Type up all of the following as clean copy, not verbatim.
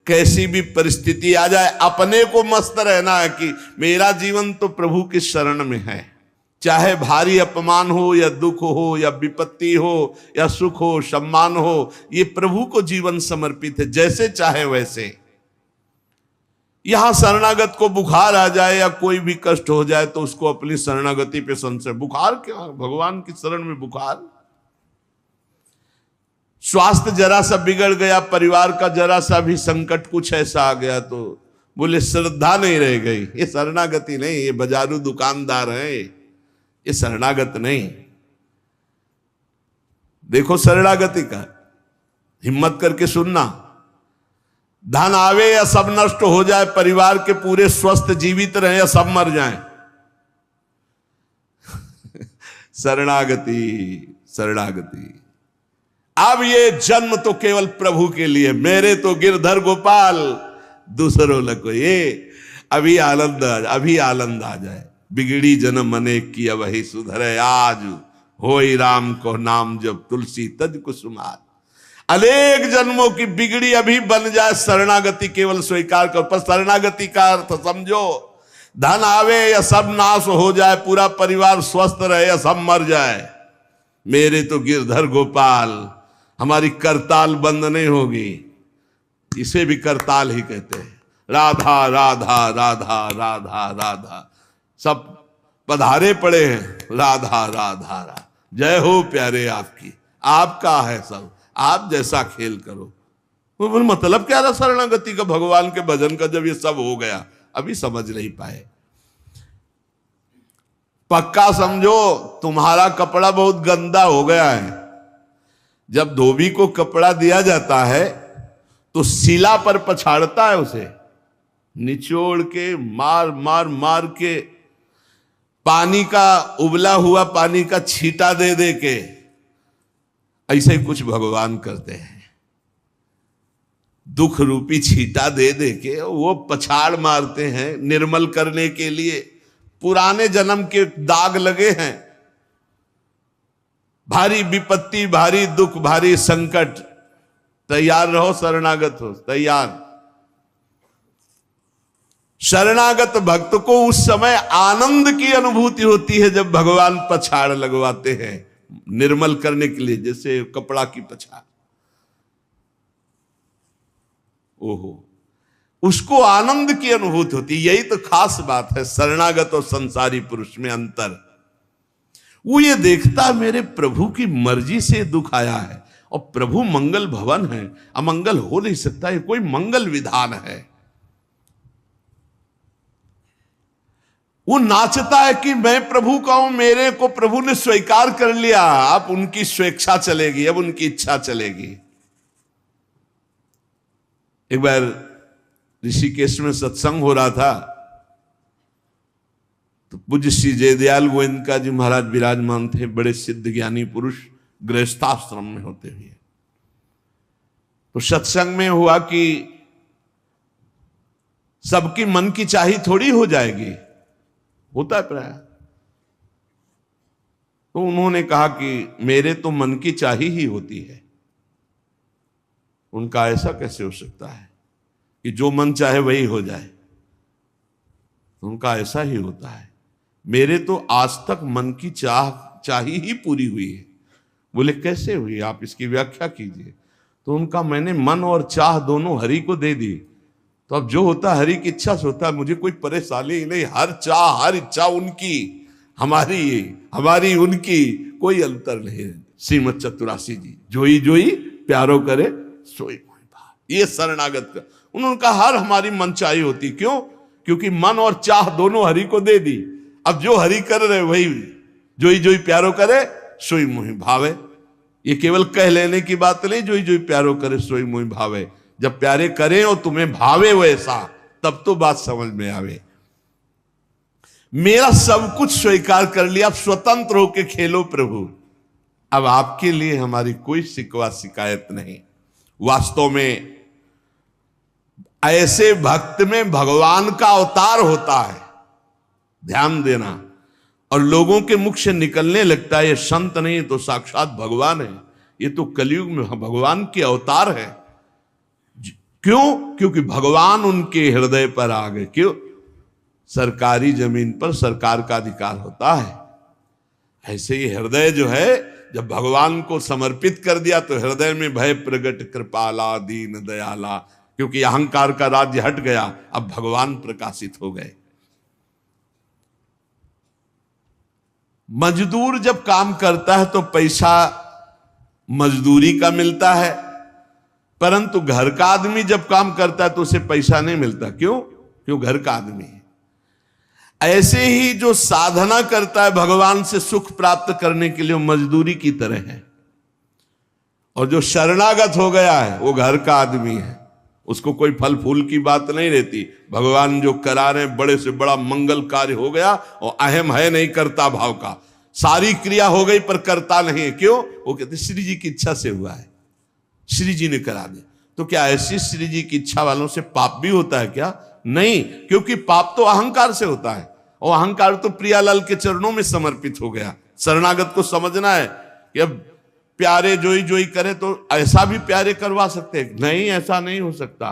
कैसी भी परिस्थिति आ जाए अपने को मस्त रहना है कि मेरा जीवन तो प्रभु की शरण में है। चाहे भारी अपमान हो या दुख हो या विपत्ति हो या सुख हो सम्मान हो, ये प्रभु को जीवन समर्पित है, जैसे चाहे वैसे। यहां शरणागत को बुखार आ जाए या कोई भी कष्ट हो जाए तो उसको अपनी शरणागति पे संशय। बुखार क्या, भगवान की शरण में बुखार। स्वास्थ्य जरा सा बिगड़ गया, परिवार का जरा सा भी संकट कुछ ऐसा आ गया तो बोले श्रद्धा नहीं रह गई। ये शरणागति नहीं, ये बाजारू दुकानदार है, ये शरणागत नहीं। देखो शरणागति का हिम्मत करके सुनना। धन आवे या सब नष्ट हो जाए, परिवार के पूरे स्वस्थ जीवित रहे या सब मर जाएं, शरणागति शरणागति। अब ये जन्म तो केवल प्रभु के लिए, मेरे तो गिरधर गोपाल दूसरों लको। ये अभी आनंद आ जाए। बिगड़ी जन्म अनेक की वही सुधरे, आज होई राम को नाम जब तुलसी तज कुसुमार। अनेक जन्मों की बिगड़ी अभी बन जाए, शरणागति केवल स्वीकार कर। पर शरणागति का अर्थ समझो, धन आवे या सब नाश हो जाए, पूरा परिवार स्वस्थ रहे या सब मर जाए, मेरे तो गिरधर गोपाल, हमारी करताल बंद नहीं होगी। इसे भी करताल ही कहते हैं। राधा राधा राधा राधा राधा, सब पधारे पड़े हैं, राधा राधा राधा। जय हो प्यारे आपकी, आपका है सब, आप जैसा खेल करो। वो मतलब क्या रहा शरणागति का, भगवान के भजन का, जब ये सब हो गया अभी समझ नहीं पाए। पक्का समझो तुम्हारा कपड़ा बहुत गंदा हो गया है। जब धोबी को कपड़ा दिया जाता है तो शिला पर पछाड़ता है, उसे निचोड़ के मार मार मार के, पानी का उबला हुआ पानी का छींटा दे दे के, ऐसे ही कुछ भगवान करते हैं। दुख रूपी छींटा दे दे के वो पछाड़ मारते हैं निर्मल करने के लिए। पुराने जन्म के दाग लगे हैं, भारी विपत्ति, भारी दुख, भारी संकट, तैयार रहो, शरणागत हो, तैयार। शरणागत भक्त को उस समय आनंद की अनुभूति होती है जब भगवान पछाड़ लगवाते हैं निर्मल करने के लिए, जैसे कपड़ा की पछाड़। ओहो, उसको आनंद की अनुभूति होती। यही तो खास बात है शरणागत और संसारी पुरुष में अंतर। वो ये देखता मेरे प्रभु की मर्जी से दुख आया है, और प्रभु मंगल भवन है, अमंगल हो नहीं सकता, ये कोई मंगल विधान है। वो नाचता है कि मैं प्रभु का हूं, मेरे को प्रभु ने स्वीकार कर लिया, अब उनकी स्वेच्छा चलेगी, अब उनकी इच्छा चलेगी। एक बार ऋषिकेश में सत्संग हो रहा था तो पूज्य श्री जयदयाल गोविंद जी महाराज विराजमान थे, बड़े सिद्ध ज्ञानी पुरुष, गृहस्थाश्रम में होते हुए। तो सत्संग में हुआ कि सबकी मन की चाही थोड़ी हो जाएगी, होता है प्राय। तो उन्होंने कहा कि मेरे तो मन की चाही ही होती है। उनका ऐसा कैसे हो सकता है कि जो मन चाहे वही हो जाए? उनका ऐसा ही होता है। मेरे तो आज तक मन की चाही ही पूरी हुई है। बोले कैसे हुई, आप इसकी व्याख्या कीजिए। तो उनका मैंने मन और चाह दोनों हरि को दे दी, तो अब जो होता हरि की इच्छा से होता है, मुझे कोई परेशानी ही नहीं। हर चाह हर इच्छा उनकी, हमारी उनकी, कोई अंतर नहीं। श्रीमद चतुरासी जी, जोई जोई प्यारो करे सोई मोहि भाव। ये शरणागत का उन्होंने कहा हर हमारी मन चाही होती। क्यों? क्योंकि मन और चाह दोनों हरि को दे दी। अब जो हरि कर रहे वही जोई जोई प्यारो करे सोई मोहि भावे। ये केवल कह लेने की बात नहीं, जोई जोई प्यारो करे सोई मोहि भावे। जब प्यारे करें और तुम्हें भावे वैसा, तब तो बात समझ में आवे। मेरा सब कुछ स्वीकार कर लिया, अब स्वतंत्र होके खेलो प्रभु। अब आपके लिए हमारी कोई शिकवा शिकायत नहीं। वास्तव में ऐसे भक्त में भगवान का अवतार होता है, ध्यान देना। और लोगों के मुख से निकलने लगता है ये संत नहीं तो साक्षात भगवान है, ये तो कलयुग में भगवान के अवतार है। क्यों? क्योंकि भगवान उनके हृदय पर आ गए। क्यों? सरकारी जमीन पर सरकार का अधिकार होता है। ऐसे ही हृदय जो है, जब भगवान को समर्पित कर दिया तो हृदय में भय प्रगट कृपाला दीन दयाला, क्योंकि अहंकार का राज्य हट गया, अब भगवान प्रकाशित हो गए। मजदूर जब काम करता है तो पैसा मजदूरी का मिलता है, परंतु घर का आदमी जब काम करता है तो उसे पैसा नहीं मिलता। क्यों? क्यों? घर का आदमी है। ऐसे ही जो साधना करता है भगवान से सुख प्राप्त करने के लिए, वो मजदूरी की तरह है। और जो शरणागत हो गया है वो घर का आदमी है, उसको कोई फल फूल की बात नहीं रहती। भगवान जो करा रहे बड़े से बड़ा मंगल कार्य हो गया और अहम है नहीं करता भाव का, सारी क्रिया हो गई पर करता नहीं है। क्यों? वो कहते श्री जी की इच्छा से हुआ है, श्री जी ने करा दिया। तो क्या ऐसी श्री जी की इच्छा वालों से पाप भी होता है क्या? नहीं, क्योंकि पाप तो अहंकार से होता है, और अहंकार तो प्रियालाल के चरणों में समर्पित हो गया। शरणागत को समझना है कि अब प्यारे जोई जोई करे तो ऐसा भी प्यारे करवा सकते हैं? नहीं, ऐसा नहीं हो सकता।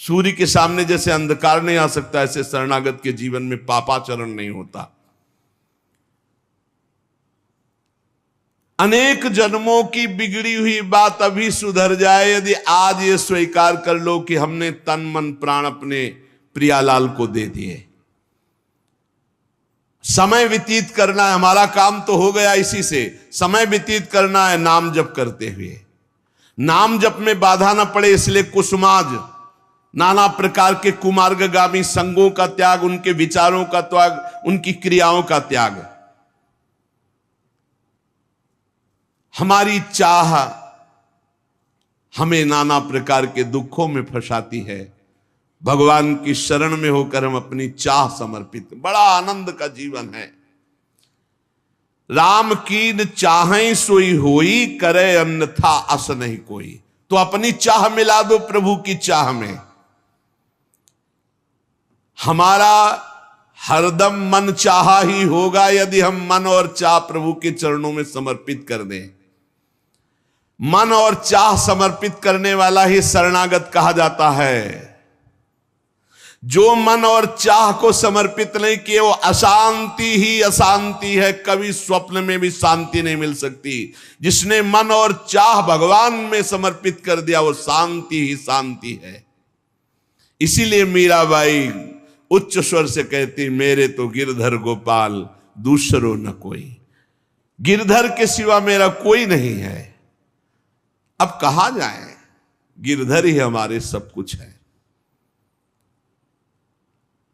सूर्य के सामने जैसे अंधकार नहीं आ सकता, ऐसे शरणागत के जीवन में पापाचरण नहीं होता। अनेक जन्मों की बिगड़ी हुई बात अभी सुधर जाए यदि आज ये स्वीकार कर लो कि हमने तन मन प्राण अपने प्रियालाल को दे दिए। समय व्यतीत करना है, हमारा काम तो हो गया इसी से। समय व्यतीत करना है नाम जप करते हुए। नाम जप में बाधा ना पड़े इसलिए कुसुमाज, नाना प्रकार के कुमार्गगामी संगों का त्याग, उनके विचारों का त्याग, उनकी क्रियाओं का त्याग। हमारी चाह हमें नाना प्रकार के दुखों में फंसाती है। भगवान की शरण में होकर हम अपनी चाह समर्पित, बड़ा आनंद का जीवन है। राम कीन चाहें सोई होई, करे अन्यथा अस नहीं कोई। तो अपनी चाह मिला दो प्रभु की चाह में। हमारा हरदम मन चाहा ही होगा यदि हम मन और चाह प्रभु के चरणों में समर्पित कर दें। मन और चाह समर्पित करने वाला ही शरणागत कहा जाता है। जो मन और चाह को समर्पित नहीं किए वो अशांति ही अशांति है, कभी स्वप्न में भी शांति नहीं मिल सकती। जिसने मन और चाह भगवान में समर्पित कर दिया वो शांति ही शांति है। इसीलिए मीराबाई उच्च स्वर से कहती, मेरे तो गिरधर गोपाल दूसरो न कोई। गिरधर के सिवा मेरा कोई नहीं है। अब कहां जाए, गिरधर ही हमारे सब कुछ है।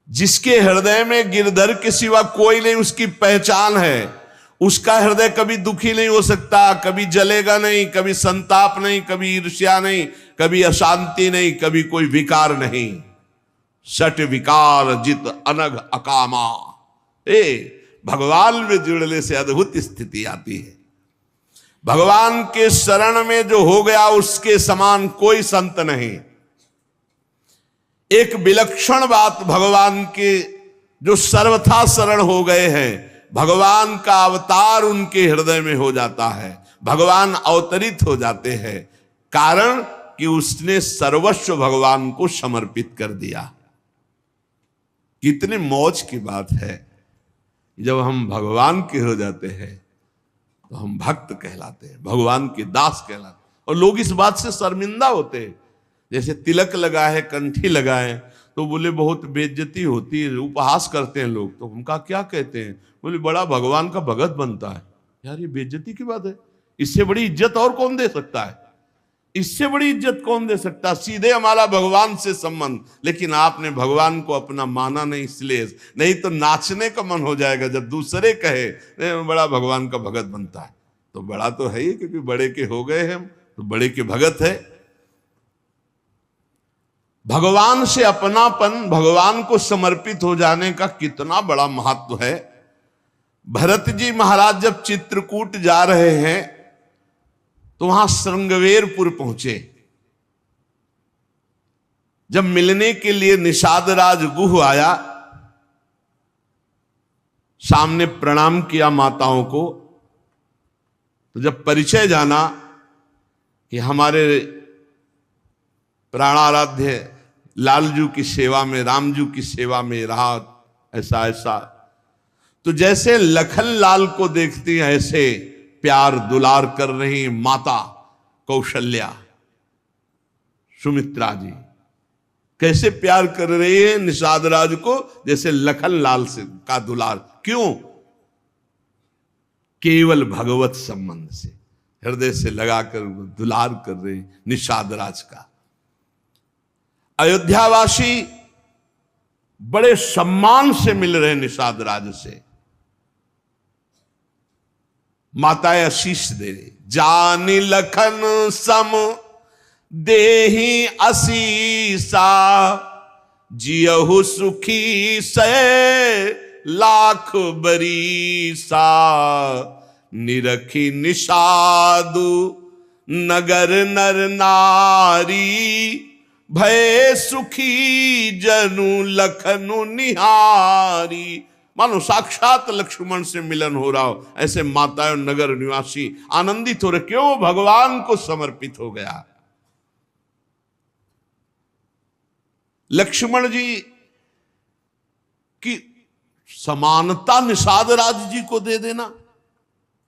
जिसके हृदय में गिरधर के सिवा कोई नहीं, उसकी पहचान है। उसका हृदय कभी दुखी नहीं हो सकता, कभी जलेगा नहीं, कभी संताप नहीं, कभी ईर्ष्या नहीं, कभी अशांति नहीं, कभी कोई विकार नहीं। सट विकार जित अनग अकामा। भगवान में जुड़ने से अद्भुत स्थिति आती है। भगवान के शरण में जो हो गया उसके समान कोई संत नहीं। एक विलक्षण बात, भगवान के जो सर्वथा शरण हो गए हैं, भगवान का अवतार उनके हृदय में हो जाता है। भगवान अवतरित हो जाते हैं, कारण कि उसने सर्वस्व भगवान को समर्पित कर दिया। कितनी मौज की बात है, जब हम भगवान के हो जाते हैं तो हम भक्त कहलाते हैं, भगवान के दास कहलाते हैं। और लोग इस बात से शर्मिंदा होते हैं। जैसे तिलक लगाए, कंठी लगाए तो बोले बहुत बेइज्जती होती है, उपहास करते हैं लोग। तो उनका क्या कहते हैं? बोले बड़ा भगवान का भगत बनता है। यार ये बेइज्जती की बात है। इससे बड़ी इज्जत और कौन दे सकता है? इससे बड़ी इज्जत कौन दे सकता? सीधे हमारा भगवान से संबंध। लेकिन आपने भगवान को अपना माना नहीं, इसलिए नहीं तो नाचने का मन हो जाएगा जब दूसरे कहे बड़ा भगवान का भगत बनता है। तो बड़ा तो है ही, क्योंकि बड़े के हो गए हम तो बड़े के भगत है। भगवान से अपनापन, भगवान को समर्पित हो जाने का कितना बड़ा महत्व है। भरत जी महाराज जब चित्रकूट जा रहे हैं तो वहां श्रृंगवेरपुर पहुंचे। जब मिलने के लिए निषाद राज गुह आया, सामने प्रणाम किया माताओं को। तो जब परिचय जाना कि हमारे प्राणाराध्य लालजू की सेवा में, रामजू की सेवा में रहा, ऐसा ऐसा। तो जैसे लखन लाल को देखती हैं ऐसे प्यार दुलार कर रही माता कौशल्या, सुमित्रा जी कैसे प्यार कर रही है निषाद राज को, जैसे लखन लाल से का दुलार। क्यों? केवल भगवत संबंध से, हृदय से लगाकर दुलार कर रही निषाद राज का। अयोध्यावासी बड़े सम्मान से मिल रहे निषाद राज से, माताएं आशीष दे रही। जानी लखन सम देही असीसा, जियहु सुखी से लाख बरीसा, निरखी निषादु नगर नर नारी, भय सुखी जनु लखनु निहारी। मानो साक्षात लक्ष्मण से मिलन हो रहा हो, ऐसे माताएं और नगर निवासी आनंदित हो रहे। क्यों? भगवान को समर्पित हो गया। लक्ष्मण जी की समानता निषाद राज जी को दे देना,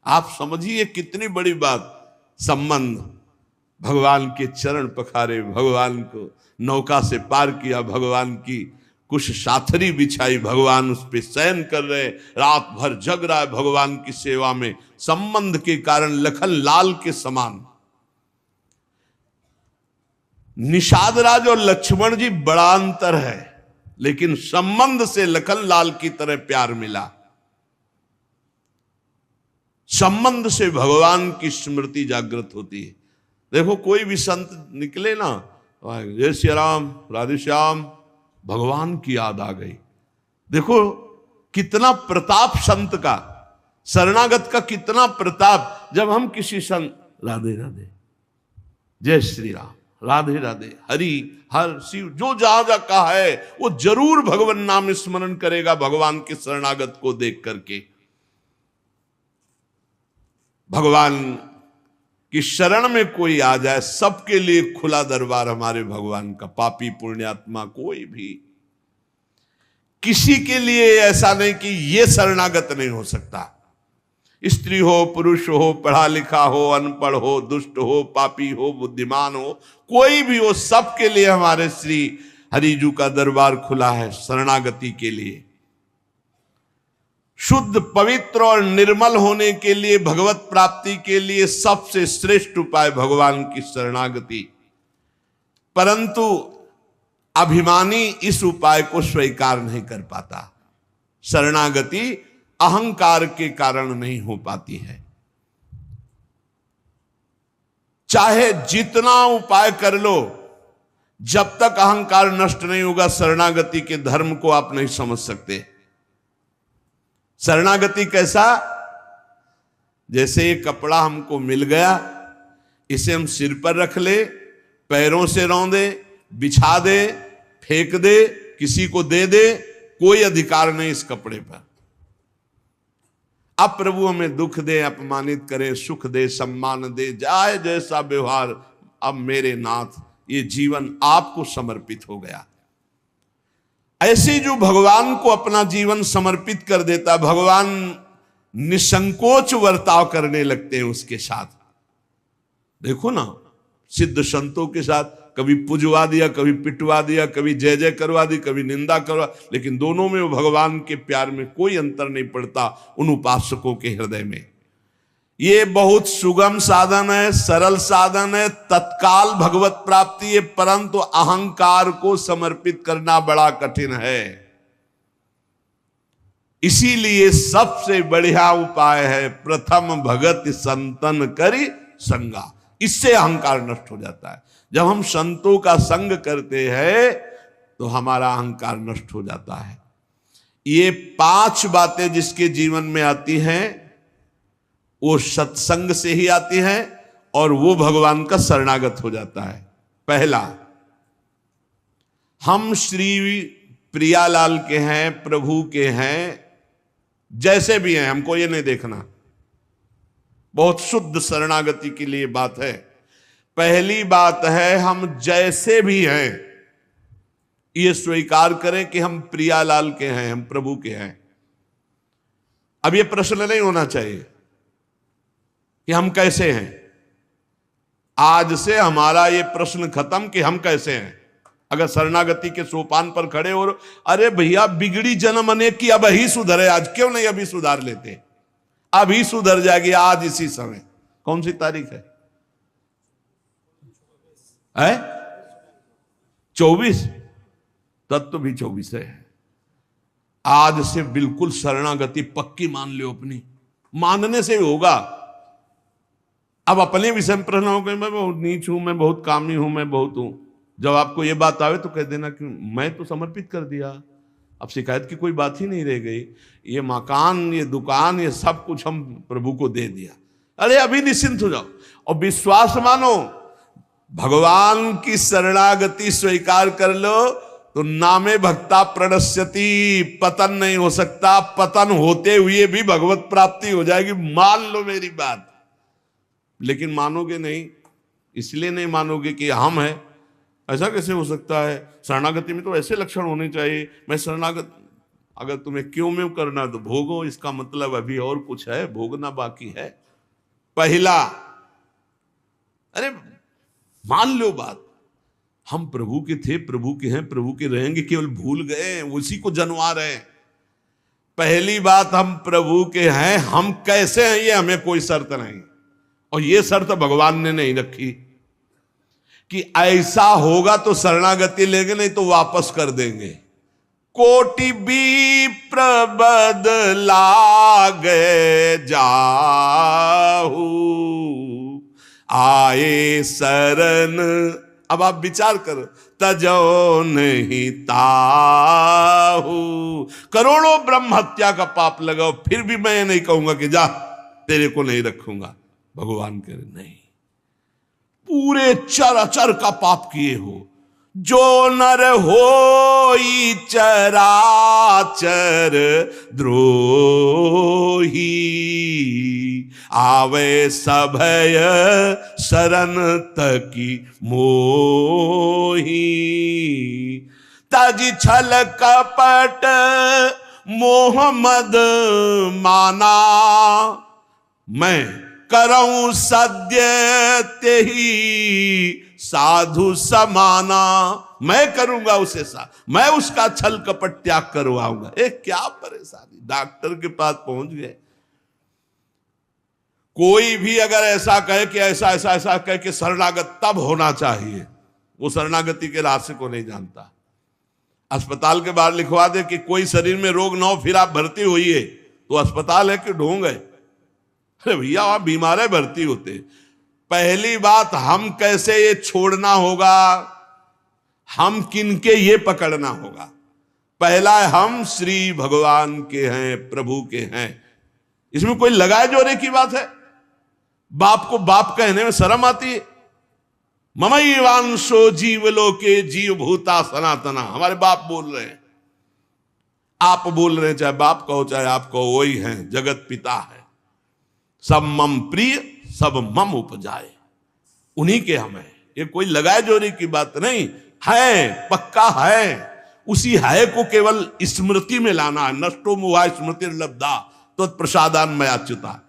आप समझिए कितनी बड़ी बात। संबंध, भगवान के चरण पखारे, भगवान को नौका से पार किया, भगवान की कुछ साथरी बिछाई, भगवान उस पे शयन कर रहे, रात भर जग रहा है भगवान की सेवा में। संबंध के कारण लखन लाल के समान। निषाद राज और लक्ष्मण जी बड़ा अंतर है, लेकिन संबंध से लखन लाल की तरह प्यार मिला। संबंध से भगवान की स्मृति जागृत होती है। देखो कोई भी संत निकले ना, जय श्री राम, राधे श्याम, भगवान की याद आ गई। देखो कितना प्रताप संत का, शरणागत का कितना प्रताप। जब हम किसी संत, राधे राधे, जय श्री राम, राधे राधे, हरि हर शिव, जो जहां जहां कहा है वो जरूर भगवान नाम स्मरण करेगा भगवान के शरणागत को देख करके। भगवान की शरण में कोई आ जाए, सबके लिए खुला दरबार हमारे भगवान का। पापी पुण्यात्मा कोई भी, किसी के लिए ऐसा नहीं कि ये शरणागत नहीं हो सकता। स्त्री हो, पुरुष हो, पढ़ा लिखा हो, अनपढ़ हो, दुष्ट हो, पापी हो, बुद्धिमान हो, कोई भी हो, सबके लिए हमारे श्री हरिजू का दरबार खुला है शरणागति के लिए। शुद्ध, पवित्र और निर्मल होने के लिए, भगवत प्राप्ति के लिए सबसे श्रेष्ठ उपाय भगवान की शरणागति। परंतु अभिमानी इस उपाय को स्वीकार नहीं कर पाता। शरणागति अहंकार के कारण नहीं हो पाती है। चाहे जितना उपाय कर लो, जब तक अहंकार नष्ट नहीं होगा, शरणागति के धर्म को आप नहीं समझ सकते। शरणागति कैसा? जैसे ये कपड़ा हमको मिल गया, इसे हम सिर पर रख ले, पैरों से रौंदे, बिछा दे, फेंक दे, किसी को दे दे, कोई अधिकार नहीं इस कपड़े पर। अब प्रभु हमें दुख दे, अपमानित करे, सुख दे, सम्मान दे, जाए जैसा व्यवहार, अब मेरे नाथ ये जीवन आपको समर्पित हो गया। ऐसे जो भगवान को अपना जीवन समर्पित कर देता, भगवान निसंकोच वर्ताव करने लगते हैं उसके साथ। देखो ना, सिद्ध संतों के साथ कभी पुजवा दिया, कभी पिटवा दिया, कभी जय जय करवा दी, कभी निंदा करवा, लेकिन दोनों में वो भगवान के प्यार में कोई अंतर नहीं पड़ता उन उपासकों के हृदय में। ये बहुत सुगम साधन है, सरल साधन है, तत्काल भगवत प्राप्ति है, परंतु अहंकार को समर्पित करना बड़ा कठिन है। इसीलिए सबसे बढ़िया उपाय है प्रथम भगत संतन करी संगा। इससे अहंकार नष्ट हो जाता है। जब हम संतों का संग करते हैं तो हमारा अहंकार नष्ट हो जाता है। ये 5 बातें जिसके जीवन में आती हैं वो सत्संग से ही आती हैं और वो भगवान का शरणागत हो जाता है। पहला, हम श्री प्रियालाल के हैं, प्रभु के हैं, जैसे भी हैं, हमको ये नहीं देखना। बहुत शुद्ध शरणागति के लिए बात है। पहली बात है हम जैसे भी हैं ये स्वीकार करें कि हम प्रियालाल के हैं, हम प्रभु के हैं। अब ये प्रश्न नहीं होना चाहिए कि हम कैसे हैं। आज से हमारा ये प्रश्न खत्म कि हम कैसे हैं। अगर शरणागति के सोपान पर खड़े और अरे भैया बिगड़ी जन्म अनेक की, अब ही सुधरे, आज क्यों नहीं अभी सुधार लेते, अभी सुधर जाएगी आज इसी समय। कौन सी तारीख है? 24। तत्व भी 24 है। आज से बिल्कुल शरणागति पक्की मान लो अपनी, मानने से होगा। अब अपने विषय में प्रश्न हो गए, मैं बहुत नीच हूं, मैं बहुत कामी हूं, मैं बहुत हूं। जब आपको ये बात आवे तो कह देना कि मैं तो समर्पित कर दिया, अब शिकायत की कोई बात ही नहीं रह गई। ये मकान, ये दुकान, ये सब कुछ हम प्रभु को दे दिया। अरे अभी निश्चिंत हो जाओ और विश्वास मानो, भगवान की शरणागति स्वीकार कर लो तो नामे भक्ता प्रणश्यति, पतन नहीं हो सकता। पतन होते हुए भी भगवत प्राप्ति हो जाएगी, मान लो मेरी बात। लेकिन मानोगे नहीं, इसलिए नहीं मानोगे कि हम हैं। ऐसा कैसे हो सकता है? शरणागति में तो ऐसे लक्षण होने चाहिए। मैं शरणागत, अगर तुम्हें क्यों में करना तो भोगो, इसका मतलब अभी और कुछ है, भोगना बाकी है। पहला, अरे मान लो बात, हम प्रभु के थे, प्रभु के हैं, प्रभु के रहेंगे, केवल भूल गए, उसी को जनवा रहे हैं। पहली बात, हम प्रभु के हैं, हम कैसे हैं ये हमें कोई शर्त नहीं, और ये शर्त भगवान ने नहीं रखी कि ऐसा होगा तो शरणागति लेंगे, नहीं तो वापस कर देंगे। कोटि विप्र बदलागे जाहू, आए शरण। अब आप विचार करो, तजो नहीं ताहू। करोड़ों ब्रह्म हत्या का पाप लगाओ, फिर भी मैं नहीं कहूंगा कि जा तेरे को नहीं रखूंगा। भगवान कह रहे नहीं, पूरे चराचर का पाप किए हो, जो नर होई चराचर द्रोही, आवे सभय शरण तकी मोही। तज छल कपट मोहम्मद माना, मैं करऊं सद्य तेही साधु समाना। मैं करूंगा उसे मैं उसका छल कपट त्याग करवाऊंगा। क्या परेशानी, डॉक्टर के पास पहुंच गए। कोई भी अगर ऐसा कहे कि ऐसा ऐसा ऐसा कह के शरणागत तब होना चाहिए, वो शरणागति के रास्ते को नहीं जानता। अस्पताल के बाहर लिखवा दे कि कोई शरीर में रोग ना हो फिर आप भर्ती होइए, तो अस्पताल है कि ढोंग है? अरे भैया आप बीमार है, भर्ती होते। पहली बात, हम कैसे ये छोड़ना होगा, हम किनके ये पकड़ना होगा। पहला है, हम श्री भगवान के हैं, प्रभु के हैं। इसमें कोई लगाए जोड़े की बात है? बाप को बाप कहने में शर्म आती है। ममैवांशो जीवलोके जीव भूता सनातना, हमारे बाप बोल रहे हैं, आप बोल रहे हैं, चाहे बाप कहो चाहे आप कहो, वही हैं, जगत पिता है। सब मम प्रिय, सब मम उपजाए, उन्हीं के हम हैं। ये कोई लगाए जोड़ी की बात नहीं है, पक्का है। उसी है को केवल स्मृति में लाना है। नष्टो मुहा स्मृति लब्धा तो प्रसादान में अच्युता।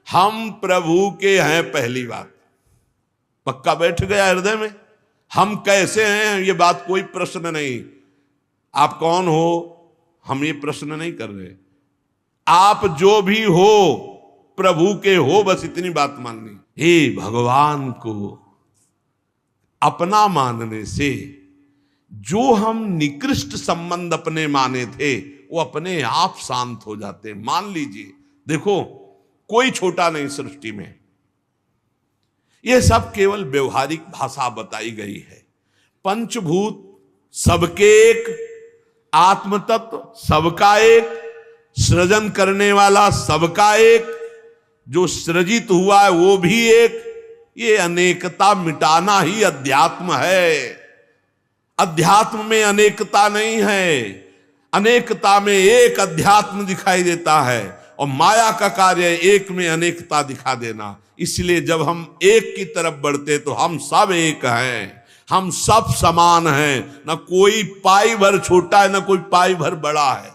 हम प्रभु के हैं, पहली बात पक्का बैठ गया हृदय में। हम कैसे हैं ये बात कोई प्रश्न नहीं। आप कौन हो हम ये प्रश्न नहीं कर रहे। आप जो भी हो प्रभु के हो, बस इतनी बात माननी। हे भगवान को अपना मानने से जो हम निकृष्ट संबंध अपने माने थे वो अपने आप शांत हो जाते। मान लीजिए, देखो कोई छोटा नहीं सृष्टि में, यह सब केवल व्यवहारिक भाषा बताई गई है। पंचभूत सबके एक, आत्म तत्व सबका एक, सृजन करने वाला सबका एक, जो सृजित हुआ है वो भी एक। ये अनेकता मिटाना ही अध्यात्म है। अध्यात्म में अनेकता नहीं है, अनेकता में एक अध्यात्म दिखाई देता है, और माया का कार्य एक में अनेकता दिखा देना। इसलिए जब हम एक की तरफ बढ़ते तो हम सब एक हैं, हम सब समान हैं, ना कोई पाई भर छोटा है ना कोई पाई भर बड़ा है।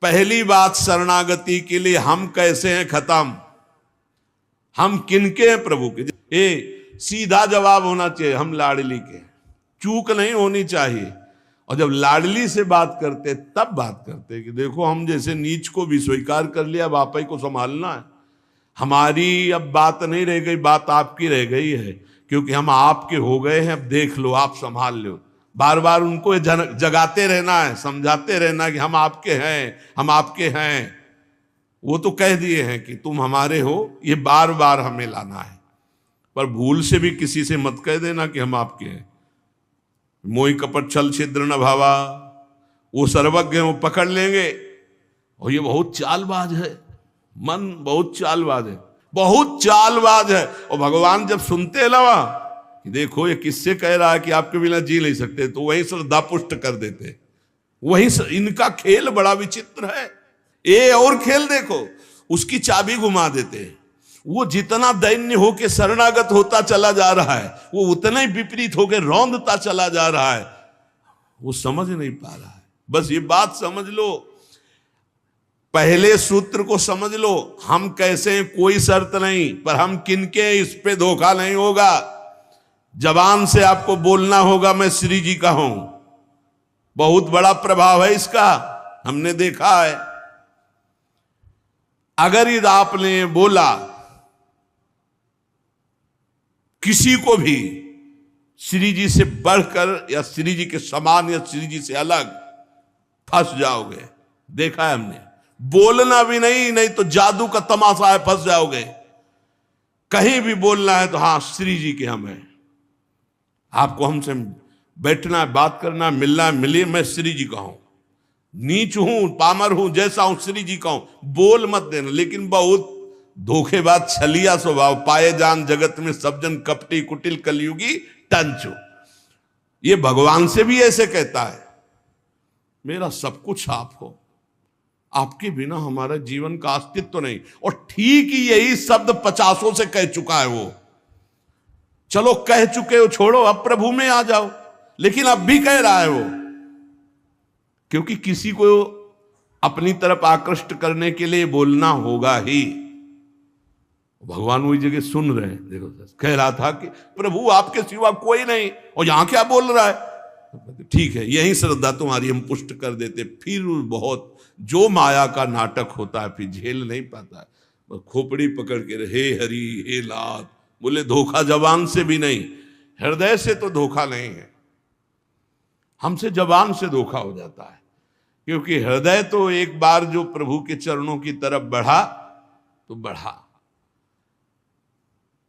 पहली बात शरणागति के लिए हम कैसे हैं खत्म, हम किनके हैं प्रभु के। सीधा जवाब होना चाहिए, हम लाडली के, चूक नहीं होनी चाहिए। और जब लाडली से बात करते तब बात करते कि देखो हम जैसे नीच को भी स्वीकार कर लिया, अब आप ही को संभालना है, हमारी अब बात नहीं रह गई, बात आपकी रह गई है, क्योंकि हम आपके हो गए हैं, अब देख लो आप संभाल लो। बार बार उनको जगाते रहना है, समझाते रहना कि हम आपके हैं, हम आपके हैं। वो तो कह दिए हैं कि तुम हमारे हो, ये बार बार हमें लाना है। पर भूल से भी किसी से मत कह देना कि हम आपके हैं। मोहि कपट छल छिद्र न भावा, वो सर्वज्ञ हैं, वो पकड़ लेंगे। और ये बहुत चालबाज है, मन बहुत चालबाज है, बहुत चालबाज है। और भगवान जब सुनते लवा कि देखो ये किससे कह रहा है कि आपके बिना जी नहीं सकते, तो वहीं श्रद्धा पुष्ट कर देते। वहीं इनका खेल बड़ा विचित्र है। ये और खेल देखो, उसकी चाबी घुमा देते। वो जितना दैन्य होके शरणागत होता चला जा रहा है, वो उतना ही विपरीत होके रौंदता चला जा रहा है। वो समझ नहीं पा रहा है। बस ये बात समझ लो, पहले सूत्र को समझ लो, हम कैसे हैं कोई शर्त नहीं, पर हम किनके इस पे धोखा नहीं होगा। जबान से आपको बोलना होगा मैं श्री जी का हूं, बहुत बड़ा प्रभाव है इसका, हमने देखा है। अगर यदि आपने बोला किसी को भी श्री जी से बढ़कर या श्री जी के समान या श्री जी से अलग, फंस जाओगे। देखा है हमने। बोलना भी नहीं, नहीं तो जादू का तमाशा है, फंस जाओगे। कहीं भी बोलना है तो हाँ श्री जी के हम हैं, आपको हमसे बैठना है, बात करना है, मिलना है, मिलिए, मैं श्री जी का हूं, नीच हूं, पामर हूं, जैसा हूं श्री जी का हूं, बोल मत देना। लेकिन बहुत धोखेबाज छलिया स्वभाव, पाए जान जगत में सब जन कपटी कुटिल कलयुगी टंचो। ये भगवान से भी ऐसे कहता है, मेरा सब कुछ आप हो, आपके बिना हमारा जीवन का अस्तित्व नहीं। और ठीक ही यही शब्द 50 से कह चुका है वो। चलो कह चुके हो, छोड़ो, अब प्रभु में आ जाओ। लेकिन अब भी कह रहा है वो, क्योंकि किसी को अपनी तरफ आकृष्ट करने के लिए बोलना होगा ही। भगवान वही जगह सुन रहे हैं। देखो कह रहा था कि प्रभु आपके सिवा कोई नहीं, और यहां क्या बोल रहा है। ठीक है, यही श्रद्धा तुम्हारी हम पुष्ट कर देते। फिर बहुत जो माया का नाटक होता है, फिर झेल नहीं पाता है, खोपड़ी पकड़ के हे हरि हे लाल बोले। धोखा जबान से भी नहीं, हृदय से तो धोखा नहीं है, हमसे जबान से धोखा हो जाता है। क्योंकि हृदय तो एक बार जो प्रभु के चरणों की तरफ बढ़ा तो बढ़ा,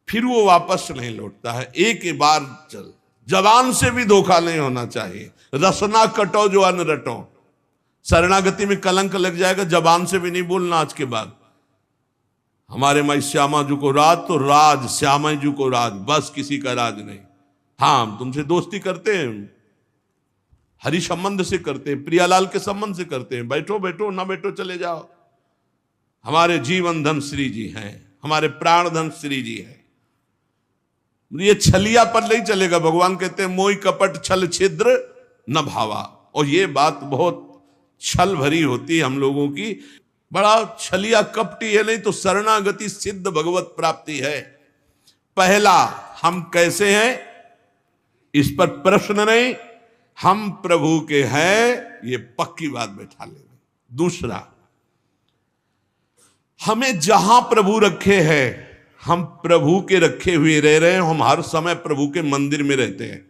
फिर वो वापस नहीं लौटता है। एक बार चल, जबान से भी धोखा नहीं होना चाहिए। रसना कटो जो अन्न रटो, शरणागति में कलंक लग जाएगा। जबान से भी नहीं बोलना आज के बाद, हमारे माई श्यामा जी को राज तो राज, श्यामा जी को राज, बस किसी का राज नहीं। हाँ हम तुमसे दोस्ती करते हैं, हरि संबंध से करते हैं, प्रियालाल के संबंध से करते हैं, बैठो बैठो, ना बैठो चले जाओ। हमारे जीवन धन श्री जी हैं, हमारे प्राण धन श्री जी हैं। ये छलिया पर नहीं चलेगा। भगवान कहते हैं मोहि कपट छल छिद्र न भावा। और ये बात बहुत छल भरी होती है हम लोगों की, बड़ा छलिया कपटी है। नहीं तो शरणागति सिद्ध भगवत प्राप्ति है। पहला, हम कैसे हैं इस पर प्रश्न नहीं, हम प्रभु के हैं, ये पक्की बात बैठा लेना। दूसरा, हमें जहां प्रभु रखे हैं, हम प्रभु के रखे हुए रह रहे हैं। हम हर समय प्रभु के मंदिर में रहते हैं,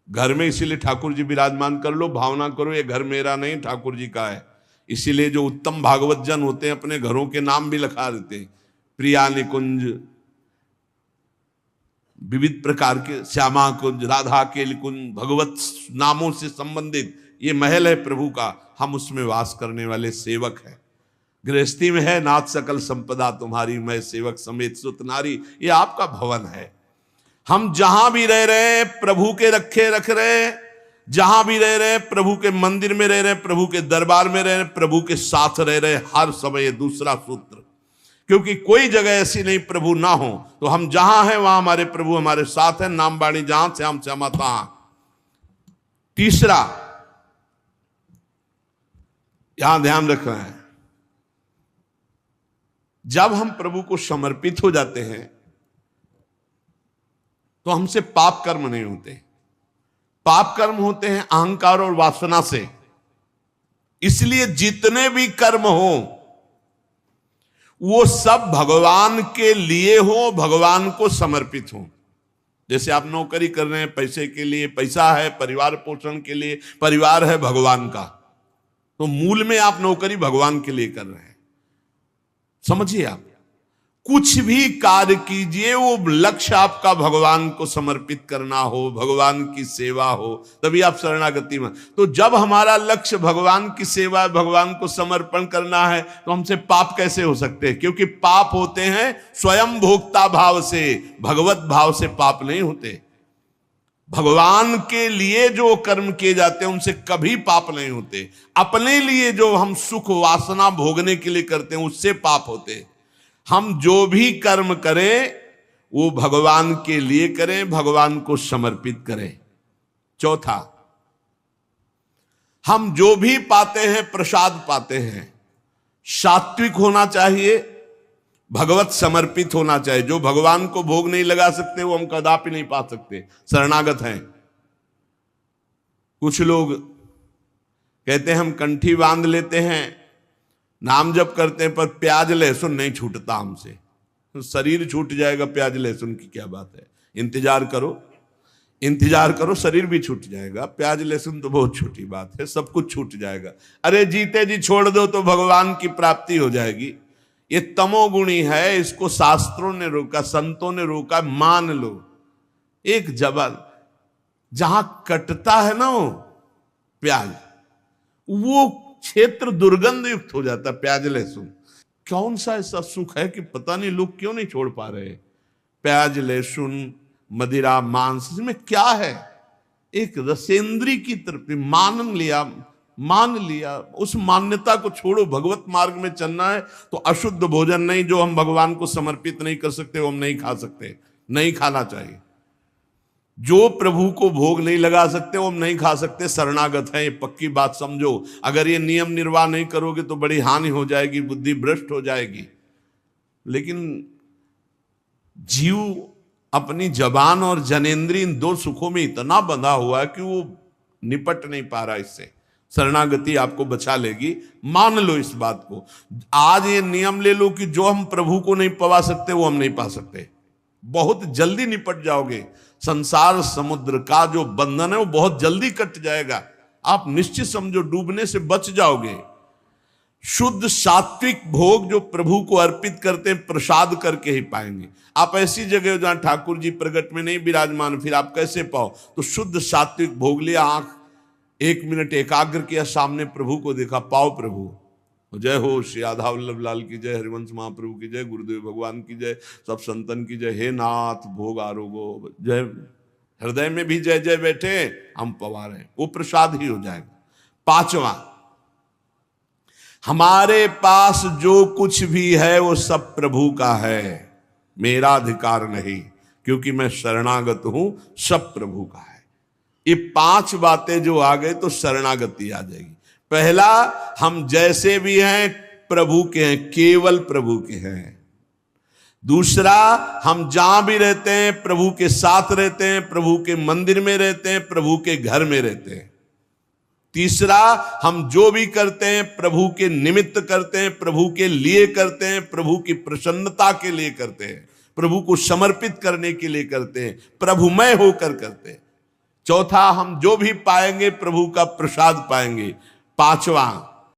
घर में। इसीलिए ठाकुर जी विराजमान कर लो, भावना करो ये घर मेरा नहीं ठाकुर जी का है। इसीलिए जो उत्तम भागवत जन होते हैं अपने घरों के नाम भी लिखा देते हैं, प्रिया निकुंज, विविध प्रकार के श्यामा कुंज, राधा के कुंज, भगवत नामों से संबंधित ये महल है प्रभु का। हम उसमें वास करने वाले सेवक हैं। गृहस्थी में है नाथ सकल संपदा तुम्हारी, मैं सेवक समेत सुत नारी, ये आपका भवन है। हम जहां भी रह रहे हैं प्रभु के रखे रख रहे हैं, जहां भी रह रहे हैं प्रभु के मंदिर में रह रहे हैं, प्रभु के दरबार में रह रहे हैं, प्रभु के साथ रह रहे हैं हर समय। दूसरा सूत्र, क्योंकि कोई जगह ऐसी नहीं प्रभु ना हो। तो हम जहां हैं वहां हमारे प्रभु हमारे साथ हैं। नाम बाणी जहां से हम श्यामा तहां। तीसरा यहां ध्यान रखना है, जब हम प्रभु को समर्पित हो जाते हैं तो हमसे पाप कर्म नहीं होते। पाप कर्म होते हैं अहंकार और वासना से। इसलिए जितने भी कर्म हो वो सब भगवान के लिए हो, भगवान को समर्पित हो। जैसे आप नौकरी कर रहे हैं पैसे के लिए, पैसा है परिवार पोषण के लिए, परिवार है भगवान का, तो मूल में आप नौकरी भगवान के लिए कर रहे हैं। समझिए, आप कुछ भी कार्य कीजिए वो लक्ष्य आपका भगवान को समर्पित करना हो, भगवान की सेवा हो, तभी आप शरणागति में। तो जब हमारा लक्ष्य भगवान की सेवा, भगवान को समर्पण करना है, तो हमसे पाप कैसे हो सकते हैं? क्योंकि पाप होते हैं स्वयं भोक्ता भाव से, भगवत भाव से पाप नहीं होते। भगवान के लिए जो कर्म किए जाते हैं उनसे कभी पाप नहीं होते। अपने लिए जो हम सुख वासना भोगने के लिए करते हैं उससे पाप होते। हम जो भी कर्म करें वो भगवान के लिए करें, भगवान को समर्पित करें। चौथा, हम जो भी पाते हैं प्रसाद पाते हैं, सात्विक होना चाहिए, भगवत समर्पित होना चाहिए। जो भगवान को भोग नहीं लगा सकते वो हम कदापि नहीं पा सकते, शरणागत हैं। कुछ लोग कहते हैं हम कंठी बांध लेते हैं, नाम जप करते हैं, पर प्याज लहसुन नहीं छूटता हमसे। तो शरीर छूट जाएगा, प्याज लहसुन की क्या बात है? इंतजार करो, इंतजार करो, शरीर भी छूट जाएगा। प्याज लहसुन तो बहुत छोटी बात है, सब कुछ छूट जाएगा। अरे जीते जी छोड़ दो तो भगवान की प्राप्ति हो जाएगी। ये तमोगुणी है, इसको शास्त्रों ने रोका, संतों ने रोका। मान लो एक जबल जहां कटता है ना वो प्याज, वो क्षेत्र दुर्गंध युक्त हो जाता है। प्याज लहसुन कौन सा ऐसा सुख है कि पता नहीं लोग क्यों नहीं छोड़ पा रहे? प्याज लहसुन मदिरा मांस, इसमें क्या है? एक रसेंद्री की तरफ मान लिया, उस मान्यता को छोड़ो। भगवत मार्ग में चलना है तो अशुद्ध भोजन नहीं, जो हम भगवान को समर्पित नहीं कर सकते वो हम नहीं खा सकते, नहीं खाना चाहिए। जो प्रभु को भोग नहीं लगा सकते वो हम नहीं खा सकते, शरणागत है। ये पक्की बात समझो। अगर ये नियम निर्वाह नहीं करोगे तो बड़ी हानि हो जाएगी, बुद्धि भ्रष्ट हो जाएगी। लेकिन जीव अपनी जबान और जनेंद्री इन दो सुखों में इतना बंधा हुआ है कि वो निपट नहीं पा रहा इससे। शरणागति आपको बचा लेगी, मान लो इस बात को। आज ये नियम ले लो कि जो हम प्रभु को नहीं पवा सकते वो हम नहीं पा सकते। बहुत जल्दी निपट जाओगे। संसार समुद्र का जो बंधन है वो बहुत जल्दी कट जाएगा। आप निश्चित समझो, डूबने से बच जाओगे। शुद्ध सात्विक भोग जो प्रभु को अर्पित करते हैं प्रसाद करके ही पाएंगे। आप ऐसी जगह जहां ठाकुर जी प्रगट में नहीं विराजमान, फिर आप कैसे पाओ? तो शुद्ध सात्विक भोग लिया, आंख 1 मिनट एकाग्र किया, सामने प्रभु को देखा, पाओ प्रभु। जय हो श्री राधा वल्लभ लाल की जय, हरिवंश महाप्रभु की जय, गुरुदेव भगवान की जय, सब संतन की जय। हे नाथ भोग आरोगो जय। हृदय में भी जय जय बैठे, हम पवा रहे, वो प्रसाद ही हो जाएगा। पांचवा, हमारे पास जो कुछ भी है वो सब प्रभु का है, मेरा अधिकार नहीं, क्योंकि मैं शरणागत हूं, सब प्रभु का है। ये 5 बातें जो आ गए तो शरणागति आ जाएगी। पहला, हम जैसे भी हैं प्रभु के हैं, केवल प्रभु के हैं। दूसरा, हम जहां भी रहते हैं प्रभु के साथ रहते हैं, प्रभु के मंदिर में रहते हैं, प्रभु के घर में रहते हैं। तीसरा, हम जो भी करते हैं प्रभु के निमित्त करते हैं, प्रभु के लिए करते हैं, प्रभु की प्रसन्नता के लिए करते हैं, प्रभु को समर्पित करने के लिए करते हैं, प्रभुमय होकर करते हैं। चौथा, हम जो भी पाएंगे प्रभु का प्रसाद पाएंगे। पांचवा,